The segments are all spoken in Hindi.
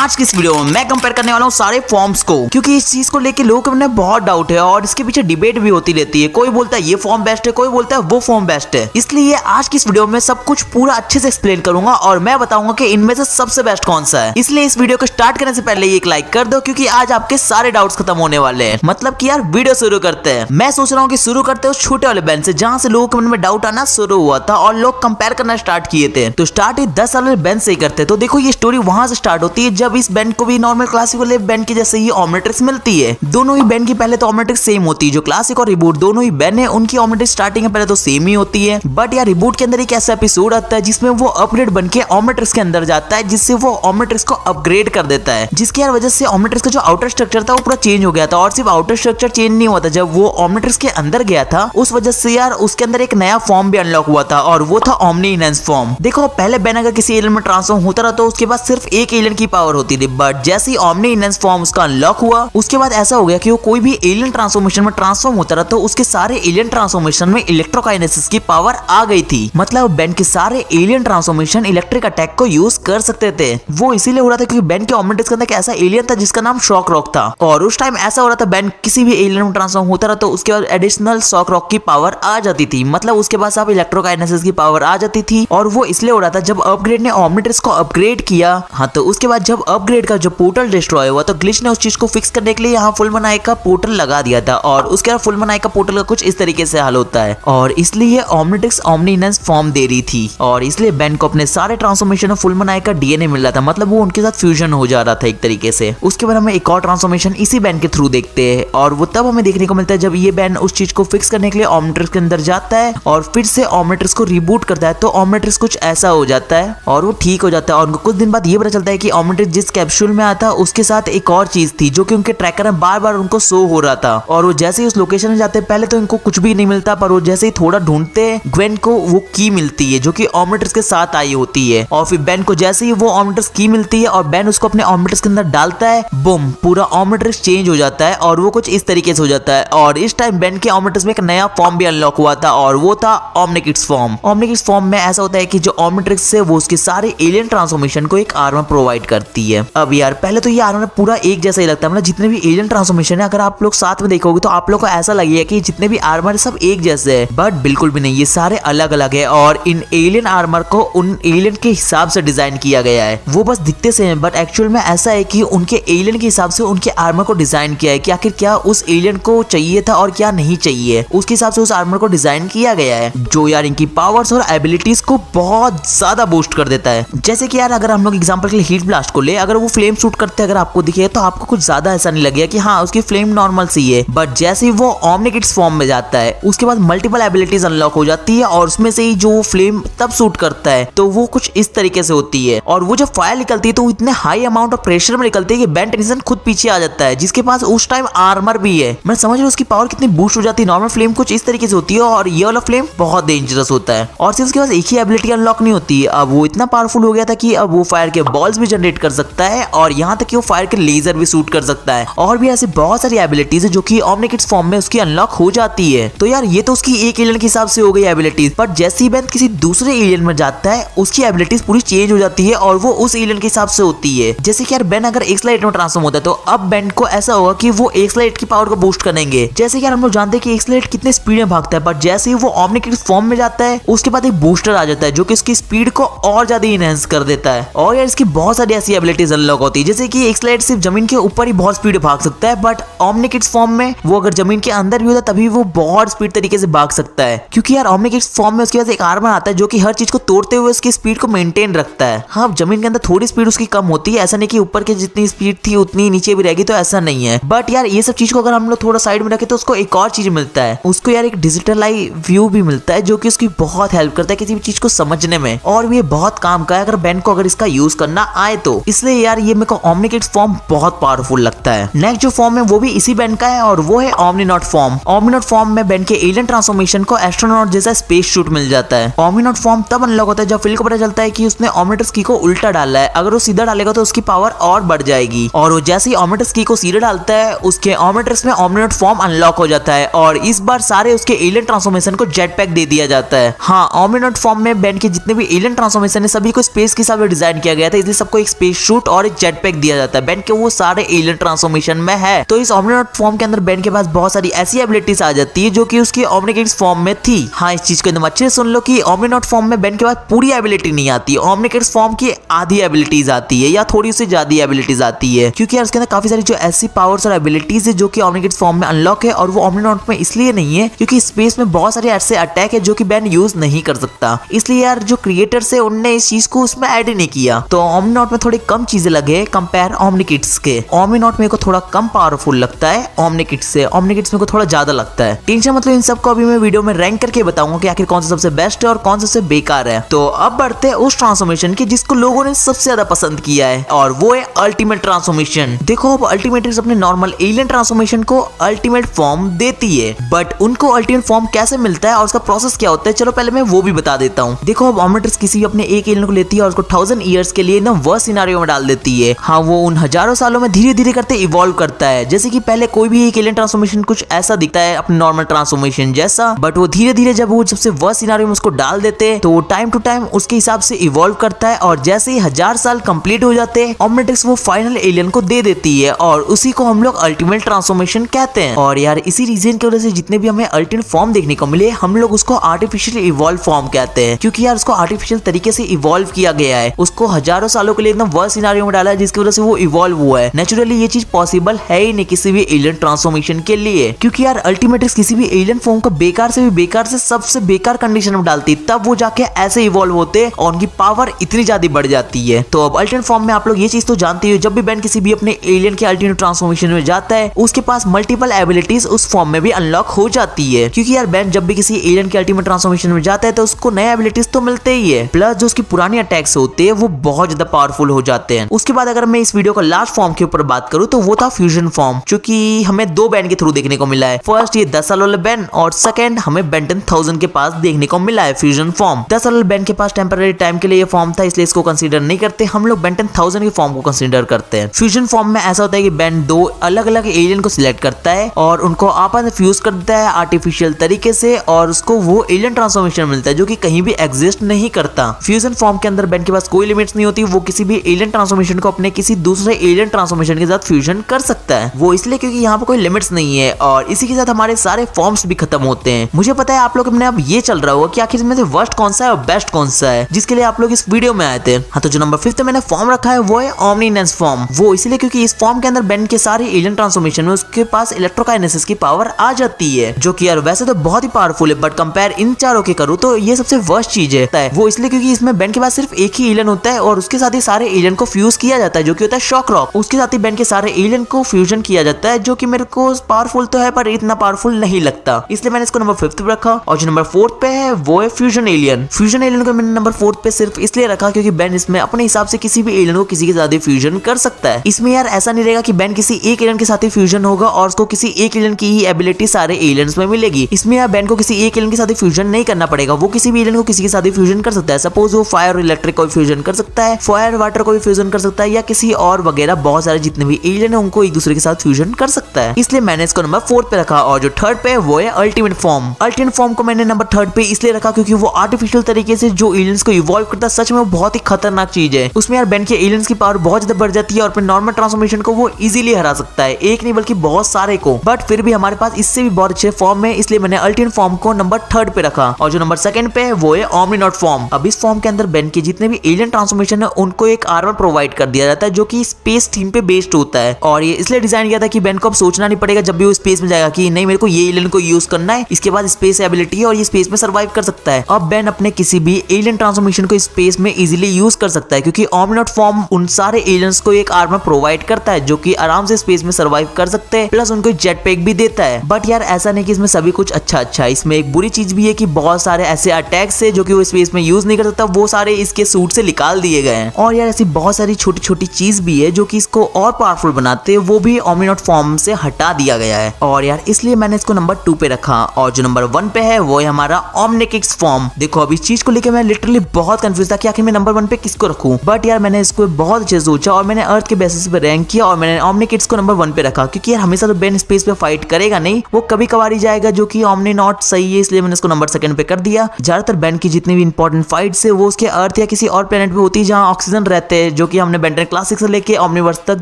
आज की इस वीडियो में मैं कंपेयर करने वाला हूँ सारे फॉर्म्स को, क्योंकि इस चीज को लेके लोगों के मन में बहुत डाउट है और इसके पीछे डिबेट भी होती रहती है। कोई बोलता है ये फॉर्म बेस्ट है, कोई बोलता है वो फॉर्म बेस्ट है। इसलिए आज की इस वीडियो में सब कुछ पूरा अच्छे से एक्सप्लेन करूंगा और मैं बताऊंगा कि इनमें से सबसे बेस्ट कौन सा है। इसलिए इस वीडियो को स्टार्ट करने से पहले एक लाइक कर दो, क्योंकि आज आपके सारे डाउट्स खत्म होने वाले हैं। मतलब कि यार वीडियो शुरू करते हैं। मैं सोच रहा हूँ कि शुरू करते हैं उस छोटे वाले बैंड से जहाँ से लोगों के मन में डाउट आना शुरू हुआ था और लोग कंपेयर करना स्टार्ट किए थे। तो स्टार्ट 10 साल वाले बैंड से ही करते। तो देखो ये स्टोरी वहां से स्टार्ट होती है जब इस बैंड को भी नॉर्मल क्लासिक वाले बैंड की जैसे ही ऑमनिट्रिक्स मिलती है। दोनों ही बैंड की पहले तो ऑमनिट्रिक्स सेम होती है। जो क्लासिक और रिबूट दोनों ही बैंड है उनकी ऑमनिट्रिक्स स्टार्टिंग में पहले तो सेम ही होती है, बट यार रिबूट के अंदर एक ऐसा एपिसोड आता है जिसमें वो अपग्रेड बन के ऑमनिट्रिक्स के अंदर जाता है, जिससे वो ऑमनिट्रिक्स को अपग्रेड कर देता है, जिसकी यार वजह से ऑमनिट्रिक्स का जो आउटर स्ट्रक्चर था वो पूरा चेंज हो गया था। और सिर्फ आउटर स्ट्रक्चर चेंज नहीं हुआ था, जब वो ऑमनिट्रिक्स के अंदर गया था उस वजह से यार उसके अंदर एक नया फॉर्म भी अनलॉक हुआ था और वो था ओमनी इनहेंस फॉर्म। देखो पहले बैंड अगर किसी एलियन में ट्रांसफॉर्म होता रहा तो उसके बाद सिर्फ एक एलियन की पावर होती थी, बट जैसे ही ओमनी इनहेंस फॉर्म उसका अनलॉक हुआ उसके बाद ऐसा हो गया कि वो कोई भी एलियन ट्रांसफॉर्मेशन में ट्रांसफॉर्म होता रहा तो उसके सारे एलियन ट्रांसफॉर्मेशन में इलेक्ट्रोकाइनेसिस की पावर आ गई थी। मतलब बैंड के सारे एलियन ट्रांसफॉर्मेशन इलेक्ट्रिक अटैक को यूज कर सकते थे। वो इसीलिए हो रहा था क्योंकि बैंड के ऑमनिट्रिक्स के अंदर एक ऐसा एलियन था जिसका नाम शॉक रॉक था, और उस टाइम ऐसा हो रहा था बैंड किसी भी एलियन में ट्रांसफॉर्म होता रहा तो उसके बाद एडिशनल शॉक रॉक की पावर आ जाती थी। मतलब उसके बाद आप इलेक्ट्रोकाइनेसिस की पावर आ जाती थी, और वो इसलिए हो रहा था जब अपग्रेड ने ऑमनिट्रिक्स को अपग्रेड किया। हाँ, तो उसके बाद जब अपग्रेड का जो पोर्टल डिस्ट्रॉय हुआ तो ग्लिच ने उस चीज को फिक्स करने के लिए यहाँ फुल मनाई का पोर्टल लगा दिया था, और उसके बाद फुल मनाई का पोर्टल का कुछ इस तरीके से हल होता है, और इसलिए ऑमनिट्रिक्स ओमनी इनहेंस फॉर्म दे रही थी, और इसलिए बैंड को अपने सारे ट्रांसफॉर्मेशन में फुल मनाई का डीएनए मिल रहा था। मतलब वो उनके साथ फ्यूजन हो जा रहा था एक तरीके से। उसके बाद हमें एक और ट्रांसफॉर्मेशन इसी बैंड के थ्रू देखते हैं, और वो तब हमें देखने को मिलता है जब ये बैंड उस चीज को फिक्स करने के लिए ऑमनिट्रिक्स के अंदर जाता है और फिर से ऑमनिट्रिक्स को रिबूट करता है। तो ऑमनिट्रिक्स कुछ ऐसा हो जाता है और वो ठीक हो जाता है, और उनको कुछ दिन बाद ये पता चलता है कि ऑमनिट्रिक्स जिस कैप्सूल में आता उसके साथ एक और चीज थी जो कि उनके ट्रैकर में बार बार उनको शो हो रहा था। और वो जैसे ही उस लोकेशन में जाते हैं पहले तो इनको कुछ भी नहीं मिलता, पर वो जैसे ही थोड़ा ढूंढते ग्वेन को वो की मिलती है जो कि ऑमनिट्रिक्स के साथ आई होती है, और फिर बैन को जैसे ही वो ऑमनिट्रिक्स की मिलती है और बैन उसको अपने ऑमनिट्रिक्स के अंदर डालता है, बूम, पूरा ऑमनिट्रिक्स चेंज हो जाता है और वो कुछ इस तरीके से हो जाता है। और इस टाइम बैन के ऑमनिट्रिक्स में एक नया फॉर्म भी अनलॉक हुआ था और वो था ओमनिकिड्स फॉर्म। ओमनिकिड्स फॉर्म में ऐसा होता है कि जो ऑमनिट्रिक्स से वो उसके सारे एलियन ट्रांसफॉर्मेशन को एक आर्मर प्रोवाइड करती है। अब यार पहले तो ये आर्मर पूरा एक जैसा ही लगता है, मतलब जितने भी एलियन ट्रांसफॉर्मेशन है अगर आप लोग साथ में देखोगे तो आप लोग को ऐसा लगेगा कि जितने भी आर्मर है सब एक जैसे है, बट बिल्कुल भी नहीं, ये सारे अलग अलग है। और इन एलियन आर्मर को उन एलियन के हिसाब से डिजाइन किया गया है। वो बस दिखते से हैं, बट एक्चुअल में ऐसा है कि उनके एलियन के हिसाब से उनके आर्मर को डिजाइन किया है कि आखिर क्या उस एलियन को चाहिए था और क्या नहीं चाहिए, उसके हिसाब से उस आर्मर को डिजाइन किया गया है, जो यार इनकी पावर्स और एबिलिटीज को बहुत ज्यादा बूस्ट कर देता है। जैसे कि यार अगर हम लोग एग्जांपल के लिए हीट ब्लास्ट को ले, अगर वो फ्लेम शूट करते अगर आपको दिखे तो आपको कुछ ज्यादा ऐसा नहीं लगेगा कि हाँ उसकी फ्लेम नॉर्मल सी है, बट जैसे ही वो ओमनिकिड्स फॉर्म में जाता है उसके बाद मल्टीपल एबिलिटीज अनलॉक हो जाती है, और उसमें से ही जो फ्लेम तब शूट करता है तो वो कुछ इस तरीके से होती है, और वो जब फायर निकलती है तो इतने हाई अमाउंट ऑफ प्रेशर में निकलती है कि बैन टेंशन खुद पीछे आ जाता है, जिसके पास उस टाइम आर्मर भी है। मैं समझ रहा हूँ उसकी पावर कितनी बूस्ट हो जाती है। नॉर्मल फ्लेम कुछ इस तरीके से होती है और ये वाला फ्लेम बहुत डेंजरस होता है, और सिर्फ उसके पास एक ही एबिलिटी अनलॉक नहीं होती है। अब वो इतना पावरफुल हो गया था कि अब वो फायर के बॉल्स भी जनरेट कर सकता है, और यहाँ तक कि वो फायर के लेजर भी शूट कर सकता है, और भी ऐसी बहुत सारी एबिलिटीज है जो कि ओमनिकिड्स फॉर्म में उसकी अनलॉक हो जाती है। तो यार ये तो उसकी एक एलियन के हिसाब से हो गई एबिलिटीज, बट जैसे ही बैन किसी दूसरे एलियन में जाता है उसकी एबिलिटीज पूरी चेंज हो जाती है और वो उस एलियन के हिसाब से होती है। जैसे कि यार बैन अगर एक्सलाइट में ट्रांसफॉर्म होता है तो अब बैन को ऐसा होगा कि वो एक्सलाइट की पावर को बूस्ट करेंगे। जैसे कि यार हम लोग जानते हैं कि एक्सलाइट कितने स्पीड में भागता है, बट जैसे ही वो ओमनिकिड्स फॉर्म में जाता है उसके बाद एक बूस्टर आ जाता है जो कि उसकी स्पीड को और ज्यादा इनहेंस कर देता है। और यार इसकी बहुत सारी ऐसी एबिलिटीज अनलॉक होती है, जैसे कि एक्सलाइट सिर्फ जमीन के ऊपर ही बहुत स्पीड भाग सकता है, बट ओमनिकिड्स फॉर्म में वो अगर जमीन के अंदर भी होता है तभी वो बहुत स्पीड तरीके से भाग सकता है, क्योंकि यार ओमनिकिड्स फॉर्म में उसके पास एक आर्मर आता है जो कि हर चीज को तोड़ते हुए उसकी स्पीड को मेंटेन रखता है। हाँ, जमीन के अंदर थोड़ी स्पीड उसकी कम होती है, ऐसा नहीं कि ऊपर के जितनी स्पीड थी उतनी नीचे भी रहेगी, तो ऐसा नहीं है। बट यार ये सब चीज को अगर हम लोग थोड़ा साइड में रखें तो उसको एक और चीज मिलता है, उसको यार एक डिजिटल आई व्यू भी मिलता है जो कि उसकी बहुत हेल्प करता है किसी भी चीज को समझने में, और ये बहुत काम का है अगर बैन को अगर इसका यूज करना आए तो। इसलिए यार ये मेरे को ओमनिकिड्स फॉर्म बहुत पावरफुल लगता है। नेक्स्ट जो फॉर्म है वो भी इसी बैंड का है और वो है ओमनीनॉट फॉर्म। ओमनीनॉट फॉर्म में बैंड के एलियन ट्रांसफॉर्मेशन को एस्ट्रोनॉट जैसा स्पेस सूट मिल जाता है। ओमनीनॉट फॉर्म तब अनलॉक होता है जब फिल को पता चलता है कि उसने ओमनिट्रिक्स की को उल्टा डाला है। अगर वो सीधा डालेगा तो उसकी पावर और बढ़ जाएगी, और वो जैसे ही ओमनिट्रिक्स की को सीधा डालता है उसके ओमनिट्रिक्स में ओमनीनॉट फॉर्म अनलॉक हो जाता है, और इस बार सारे उसके एलियन ट्रांसफॉर्मेशन को जेट पैक दे दिया जाता है। हाँ, ओमनीनॉट फॉर्म में बैंड के जितने भी एलियन ट्रांसफॉर्मेशन है सभी को स्पेस के हिसाब से डिजाइन किया गया था, इसलिए सबको एक स्पेस सूट सूट और एक जेट पैक दिया जाता है। बेन के वो सारे एलियन ट्रांसफॉर्मेशन में है। तो इस ओमनीनॉट फॉर्म के अंदर बेन के पास बहुत सारी ऐसी एबिलिटीज आ जाती है जो कि उसकी ओमनीकिड्स फॉर्म में थी। हाँ, इस चीज को एकदम अच्छे से सुन लो कि ओमनीनॉट फॉर्म में बेन के पास पूरी एबिलिटी नहीं आती, ओमनीकिड्स फॉर्म की आधी एबिलिटीज आती है या थोड़ी सी ज्यादा एबिलिटीज आती है, क्योंकि यार उसके अंदर काफी सारी जो ऐसी पावर्स और एबिलिटीज है जो कि ओमनीकिड्स फॉर्म में अनलॉक है और वो ओमनीनॉट में इसलिए नहीं है क्योंकि स्पेस में बहुत सारे ऐसे अटैक है जो कि बेन यूज नहीं कर सकता। इसलिए यार जो क्रिएटर्स है उनने इस चीज को उसमें ऐड ही नहीं किया। तो ओमनीनॉट में थोड़ी कम चीजें लगे कंपेयर ओमनीकिड्स के। ओमनीनॉट मेरे को थोड़ा कम पावरफुल लगता है ओमनीकिड्स से, ओमनीकिड्स मेरे को थोड़ा ज्यादा लगता है। टेंशन मतलब इन सबको अभी मैं वीडियो में रैंक करके बताऊंगा कि आखिर कौन सा सबसे बेस्ट है और कौन सा सबसे बेकार है। तो अब बढ़ते हैं उस ट्रांसफॉर्मेशन की जिसको लोगों ने सबसे ज्यादा पसंद किया है और वो है अल्टीमेट ट्रांसफॉर्मेशन। देखो अब अल्टीमेट अपने नॉर्मल एलियन ट्रांसफॉर्मेशन को अल्टीमेट फॉर्म देती है, बट उनको अल्टीमेट फॉर्म कैसे मिलता है और उसका प्रोसेस क्या होता है, चलो पहले मैं वो भी बता देता हूँ। देखो अब ओमनीट्रिक्स किसी अपने एक एलियन को लेती है और उसको 1000 ईयर्स के लिए एकदम वर्स्ट सिनेरियो में डाल देती है। हाँ, वो उन हजारों सालों में धीरे धीरे करते इवॉल्व करता है। जैसे कि पहले कोई भी एक एलियन ट्रांसफॉर्मेशन कुछ ऐसा दिखता है अपने नॉर्मल ट्रांसफॉर्मेशन जैसा, बट वो धीरे धीरे जब से वर्स्ट सिनेरियो में उसको डाल देते हैं तो वो टाइम टू टाइम उसके हिसाब से इवॉल्व करता है और जैसे ही 1000 साल कंप्लीट हो जाते हैं ओमनीट्रिक्स वो फाइनल एलियन को दे देती है और उसी को हम लोग अल्टीमेट ट्रांसफॉर्मेशन कहते हैं। और यार इसी रीजन की वजह से जितने भी हमें अल्टीमेट फॉर्म देखने को मिले हम लोग उसको आर्टिफिशियल इवॉल्व फॉर्म कहते हैं, क्योंकि यार उसको आर्टिफिशियल तरीके से इवॉल्व किया गया है। उसको हजारों सालों के लिए एकदम वर्स्ट सिनेरियो में डाला है जिसकी वजह से वो इवॉल्व हुआ है। नेचुरली ये चीज पॉसिबल है ही नहीं किसी भी एलियन ट्रांसफॉर्मेशन के लिए, क्योंकि यार अल्टीमेट्रिक्स किसी भी एलियन फॉर्म को बेकार से भी बेकार से सबसे बेकार कंडीशन में डालती है, तब वो जाके ऐसे इवॉल्व होते और उनकी पावर इतनी ज्यादा बढ़ जाती है। तो अब अल्टीमेट फॉर्म में आप लोग ये चीज तो जानते हो, जब भी बेन किसी भी अपने एलियन के अल्टीमेट ट्रांसफॉर्मेशन में जाता है उसके पास मल्टीपल एबिलिटीज उस फॉर्म में भी अनलॉक हो जाती है, क्योंकि यार बेन जब भी किसी एलियन के अल्टीमेट ट्रांसफॉर्मेशन में जाता है तो उसको नए एबिलिटीज तो मिलते ही है, प्लस जो उसकी पुरानी अटैक्स होते हैं वो बहुत ज्यादा पावरफुल हो जाते हैं। उसके बाद अगर मैं इस वीडियो का लास्ट फॉर्म के ऊपर बात करूं तो वो था फ्यूजन फॉर्म, जो कि हमें दो बेन के थ्रू देखने को मिला है। फर्स्ट ये 10 साल वाले बेन और सेकंड हमें बेन 10,000 के पास देखने को मिला है फ्यूजन फॉर्म। 10 साल वाले बेन के पास टेम्पररी टाइम के लिए ये फॉर्म था, इसलिए इसको कंसीडर नहीं करते, हम लोग बेन 10,000 के फॉर्म को कंसीडर करते हैं। फ्यूजन फॉर्म में ऐसा होता है कि बेन दो अलग अलग एलियन को सिलेक्ट करता है और उनको आपस में फ्यूज कर देता है आर्टिफिशियल तरीके से और उसको वो एलियन ट्रांसफॉर्मेशन मिलता है जो कि कहीं भी एग्जिस्ट नहीं करता। फ्यूजन फॉर्म के अंदर बेन के पास कोई लिमिट्स नहीं होती, वो किसी भी एलियन ट्रांसफॉर्मेशन को अपने किसी दूसरे एलियन ट्रांसफॉर्मेशन के साथ फ्यूजन कर सकता है। वो इसलिए क्योंकि यहाँ पर कोई लिमिट्स नहीं है और इसी के साथ हमारे सारे फॉर्म्स भी खत्म होते हैं। मुझे पता है आप लोग अपने अब ये चल रहा होगा कि आखिर इसमें से वर्स्ट कौन सा है और बेस्ट कौन सा है, जिसके लिए आप लोग इस वीडियो में आए थे। हाँ, तो जो नंबर 5 मैंने फॉर्म रखा है वो है ओमनीनेंस फॉर्म। वो इसलिए क्योंकि इस फॉर्म के अंदर बेन के सारे एलियन ट्रांसफॉर्मेशन में उसके पास इलेक्ट्रोकाइनेसिस की पावर आ जाती है, जो कि यार वैसे तो बहुत ही पावरफुल है, बट कंपेयर इन चारों के करूँ तो ये सबसे वर्स्ट चीज है। वो इसलिए क्योंकि इसमें बेन के पास सिर्फ एक ही एलियन होता है और उसके साथ ही सारे एलियन को फ्यूज किया जाता है जो कि होता है शॉक रॉक। उसके साथ ही बेन के सारे एलियन को फ्यूजन किया जाता है, जो कि मेरे को पावरफुल तो है पर इतना पावरफुल नहीं लगता, इसलिए मैंने इसको नंबर 5 पे रखा। और जो नंबर 4 पे है वो है फ्यूजन एलियन। फ्यूजन एलियन को मैंने नंबर 4 पे सिर्फ इसलिए रखा क्योंकि बेन इसमें अपने हिसाब से किसी भी एलियन को किसी के साथ ही फ्यूजन कर सकता है। इसमें यार ऐसा नहीं रहेगा कि बेन किसी एक एलियन के साथ ही फ्यूजन होगा और उसको किसी एक एलियन की ही एबिलिटी सारे एलियंस में मिलेगी। इसमें यार बेन को किसी एक एलियन के साथ ही फ्यूजन नहीं करना पड़ेगा, वो किसी भी एलियन को किसी के साथ ही फ्यूजन कर सकता है। सपोज वो फायर और इलेक्ट्रिक को भी फ्यूजन कर सकता है, फायर वाटर को भी फ्यूजन कर सकता है या किसी और वगैरह बहुत सारे जितने भी एलियन है उनको एक दूसरे के साथ फ्यूजन कर सकता है, इसलिए मैंने इसको नंबर 4 पे रखा। और जो 3rd पे है वो है अल्टीमेट फॉर्म। अल्टीमेट फॉर्म को मैंने नंबर 3rd पे इसलिए रखा क्योंकि वो आर्टिफिशियल तरीके से जो एलियंस को इवॉल्व करता है, सच में वो बहुत ही खतरनाक चीज है। उसमें यार बेन के एलियंस की पावर बहुत ज्यादा बढ़ जाती है और अपने नॉर्मल ट्रांसफॉर्मेशन को वो इजीली हरा सकता है, एक नहीं बल्कि बहुत सारे को, बट फिर भी हमारे पास इससे भी बहुत अच्छे फॉर्म है, इसलिए मैंने अल्टीमेट फॉर्म को नंबर 3rd पे रखा। और जो नंबर 2nd पे है वो है ओमनीनॉट फॉर्म। अब इस फॉर्म के अंदर बेन के जितने भी एलियन ट्रांसफॉर्मेशन है उनको एक आर्मर प्रोवाइड कर दिया जाता है जो कि स्पेस थीम पे बेस्ड होता है, और ये इसलिए डिजाइन किया था कि बेन को अब सोचना नहीं पड़ेगा जब भी वो स्पेस में जाएगा कि नहीं मेरे को ये एलियन को यूज करना है, इसके बाद स्पेस एबिलिटी है और ये स्पेस में सर्वाइव कर सकता है। अब बेन अपने किसी भी एलियन ट्रांसफॉर्मेशन को स्पेस में इजीली यूज कर सकता है क्योंकि ओमनीनॉट फॉर्म उन सारे एलियंस को एक आर्मर प्रोवाइड करता है जो कि आराम से स्पेस में सर्वाइव कर सकते हैं, प्लस उनको जेट पैक भी देता है। बट यार ऐसा नहीं कि इसमें सभी कुछ अच्छा है, इसमें एक बुरी चीज भी है कि बहुत सारे ऐसे अटैक्स है जो कि वो स्पेस में यूज नहीं कर सकता, वो सारे इसके सूट से निकाल दिए गए हैं। और यार ऐसी बहुत सारी छोटी छोटी चीज भी है जो कि इसको और पावरफुल बनाते हैं, वो भी ओमनीनॉट फॉर्म से हटा दिया गया है, और यार इसलिए मैंने इसको नंबर 2 पे रखा। और जो नंबर 1 पे है वो है हमारा ओमनिकिड्स फॉर्म। देखो अब इस चीज को लेकर मैं लिटरली बहुत कंफ्यूज था कि आखिर मैं नंबर 1 पे किसको रखूं, बट यार मैंने इसको बहुत अच्छे से सोचा और मैंने अर्थ के बेसिस पे रैंक किया और मैंने ओमनिकिड्स को नंबर 1 पे रखा, क्योंकि यार हमेशा तो बेन स्पेस पे फाइट करेगा नहीं, वो कभी कभार ही जाएगा जो कि ओमनीनॉट सही है, इसलिए मैंने इसको नंबर 2 पे कर दिया। ज्यादातर बेन की जितनी भी इंपॉर्टेंट फाइट्स है वो उसके अर्थ या किसी और प्लेनेट पे होती है जहाँ ऑक्सीजन रहते हैं, जो कि हमने बेंटन क्लासिक से लेके ओमनीवर्स तक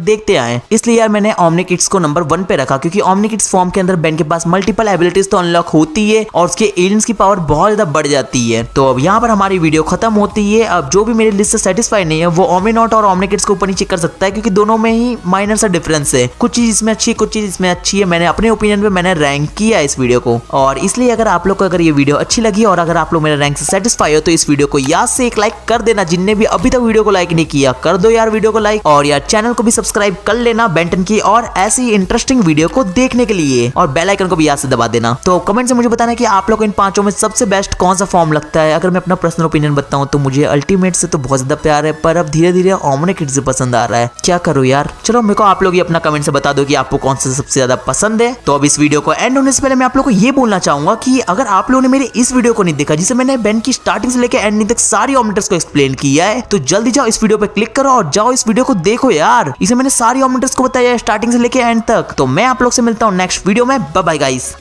देखते आए। इसलिए यार मैंने ओमनीकिड्स को नंबर 1 पे रखा, क्योंकि ओमनीकिड्स फॉर्म के अंदर बेन के पास मल्टीपल एबिलिटीज तो अनलॉक होती है और उसके एलियंस की पावर बहुत ज्यादा बढ़ जाती है। तो अब यहाँ पर हमारी वीडियो खत्म होती है। अब जो भी मेरी लिस्ट से सेटिस्फाई नहीं है वो ओमनीनॉट और ओमनीकिड्स को ऊपर नीचे कर सकता है, क्योंकि दोनों में ही माइनर सा डिफरेंस है। कुछ चीज इसमें अच्छी है, कुछ चीज इसमें अच्छी है। मैंने अपने ओपिनियन पे मैंने रैंक किया इस वीडियो को, और इसलिए अगर आप लोग को अगर ये वीडियो अच्छी लगी और अगर आप लोग मेरे रैंक से सेटिस्फाई हो तो इस वीडियो को याद से एक लाइक कर देना। जिनने भी अभी तक वीडियो को लाइक नहीं किया कर दो यार वीडियो को लाइक, और यार चैनल को भी सब्सक्राइब कर लेना बेंटन की और ऐसी इंटरेस्टिंग वीडियो को देखने के लिए, और बेल आइकन को भी याद से दबा देना। तो कमेंट से मुझे बताना कि आप लोग को इन पांचों में सबसे बेस्ट कौन सा फॉर्म लगता है। अगर मैं अपना पर्सनल ओपिनियन बताऊं तो मुझे अल्टीमेट से तो बहुत ज्यादा प्यार है, पर अब धीरे धीरे ओमनीकिड्स से पसंद आ रहा है। क्या करूं यार, चलो मेरे को आप लोग ही अपना कमेंट से बता दो कि आपको कौन सा सबसे ज्यादा पसंद है। तो अब इस वीडियो को एंड होने से पहले मैं आप लोग को ये बोलना चाहूंगा कि अगर आप लोगों ने मेरे इस वीडियो को नहीं देखा जिसे मैंने बेन की स्टार्टिंग से लेकर एंड तक सारी ओमनीटर्स को एक्सप्लेन किया है, तो जल्दी जाओ इस वीडियो पे क्लिक करो और जाओ इस वीडियो को देखो यार। इसे मैंने सारी ओमनीटर्स को बताया है स्टार्टिंग से लेकर एंड तक। तो मैं आप लोग से मिलता हूँ नेक्स्ट वीडियो में। Bye bye guys.